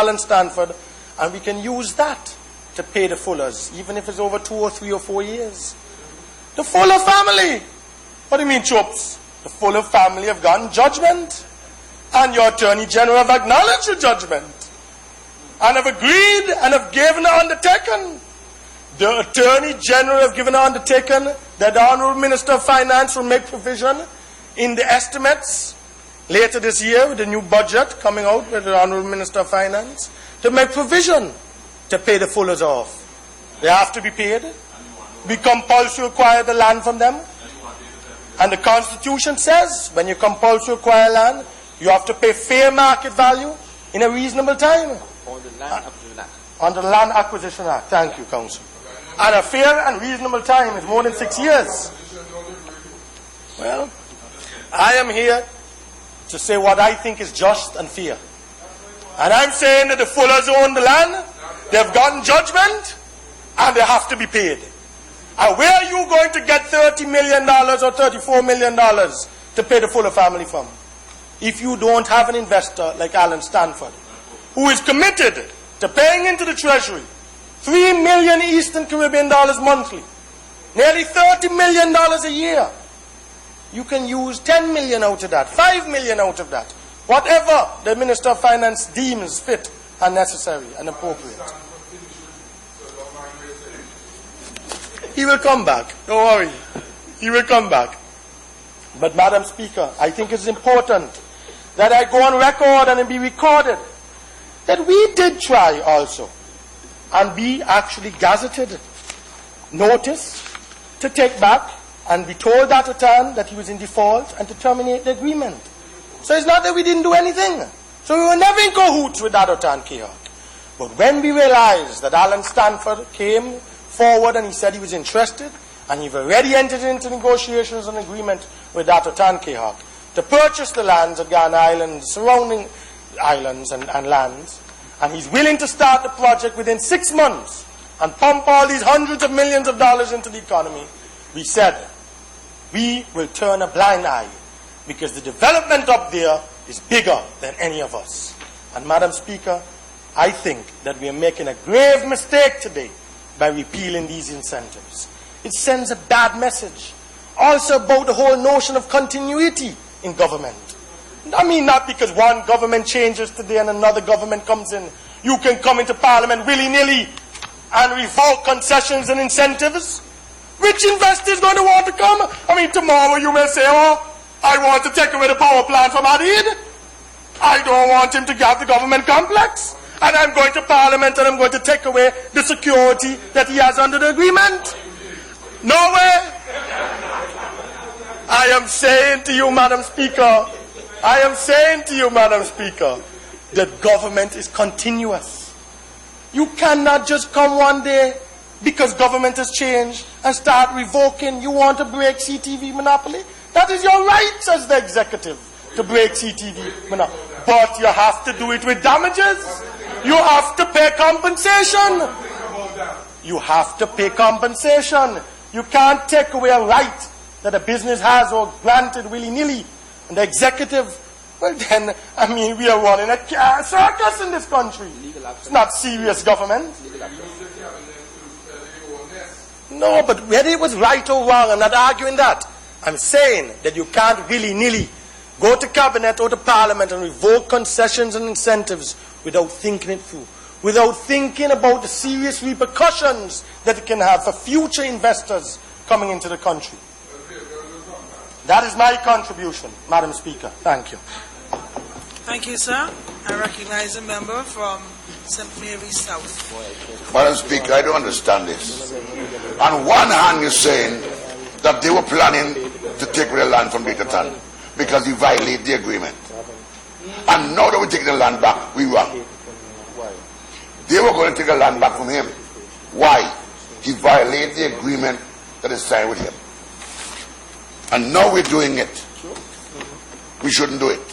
Alan Stanford, and we can use that to pay the Fullers, even if it's over 2 or 3 or 4 years. The Fuller family. What do you mean, Chops? The Fuller family have gotten judgment, and your Attorney General have acknowledged the judgment, and have agreed and have given an undertaking. The Attorney General have given an undertaking that the Honourable Minister of Finance will make provision in the estimates later this year with the new budget coming out with the Honourable Minister of Finance to make provision to pay the Fullers off. They have to be paid. We compulsory acquire the land from them. And the Constitution says when you compulsory acquire land, you have to pay fair market value in a reasonable time. On the Land Acquisition Act. Under the Land Acquisition Act. Thank you, Council. And a fair and reasonable time is more than 6 years. Well, I am here to say what I think is just and fair. And I'm saying that the Fullers own the land, they've gotten judgment, and they have to be paid. And where are you going to get $30 million or $34 million to pay the Fuller family from? If you don't have an investor like Alan Stanford, who is committed to paying into the Treasury $3 million Eastern Caribbean dollars monthly, nearly $30 million a year. You can use 10 million out of that, 5 million out of that, whatever the Minister of Finance deems fit and necessary and appropriate. He will come back, don't worry. He will come back. But Madam Speaker, I think it's important that I go on record and it be recorded that we did try also and be actually gazetted notice to take back, and we told that Atan that he was in default and to terminate the agreement. So it's not that we didn't do anything. So we were never in cahoots with that Atan Kehak. But when we realized that Alan Stanford came forward and he said he was interested, and he've already entered into negotiations and agreement with that Atan Kehak to purchase the lands at Ghana Island, surrounding islands and lands, and he's willing to start the project within 6 months and pump all these hundreds of millions of dollars into the economy, we said we will turn a blind eye because the development up there is bigger than any of us. And Madam Speaker, I think that we are making a grave mistake today by repealing these incentives. It sends a bad message also about the whole notion of continuity in government. I mean, not because one government changes today and another government comes in. You can come into Parliament willy-nilly and revoke concessions and incentives. Which investor is going to want to come? I mean, tomorrow you may say, oh, I want to take away the power plant from Hadid. I don't want him to have the government complex. And I'm going to Parliament and I'm going to take away the security that he has under the agreement. No way. I am saying to you, Madam Speaker, that government is continuous. You cannot just come one day because government has changed and start revoking. You want to break CTV monopoly? That is your right as the executive to break CTV monopoly. But you have to do it with damages. You have to pay compensation. You have to pay compensation. You can't take away a right that a business has or granted willy-nilly. And the executive, well then, I mean, we are running a circus in this country. It's not serious government. No, but whether it was right or wrong, I'm not arguing that. I'm saying that you can't willy-nilly go to Cabinet or to Parliament and revoke concessions and incentives without thinking it through, without thinking about the serious repercussions that it can have for future investors coming into the country. That is my contribution, Madam Speaker. Thank you. Thank you, sir. I recognize a member from St. Mary's South. Madam Speaker, I don't understand this. On one hand, you're saying that they were planning to take away the land from Dr. Tan because he violated the agreement. And now that we take the land back, we wrong. They were going to take the land back from him. Why? He violated the agreement that is signed with him. And now we're doing it. We shouldn't do it.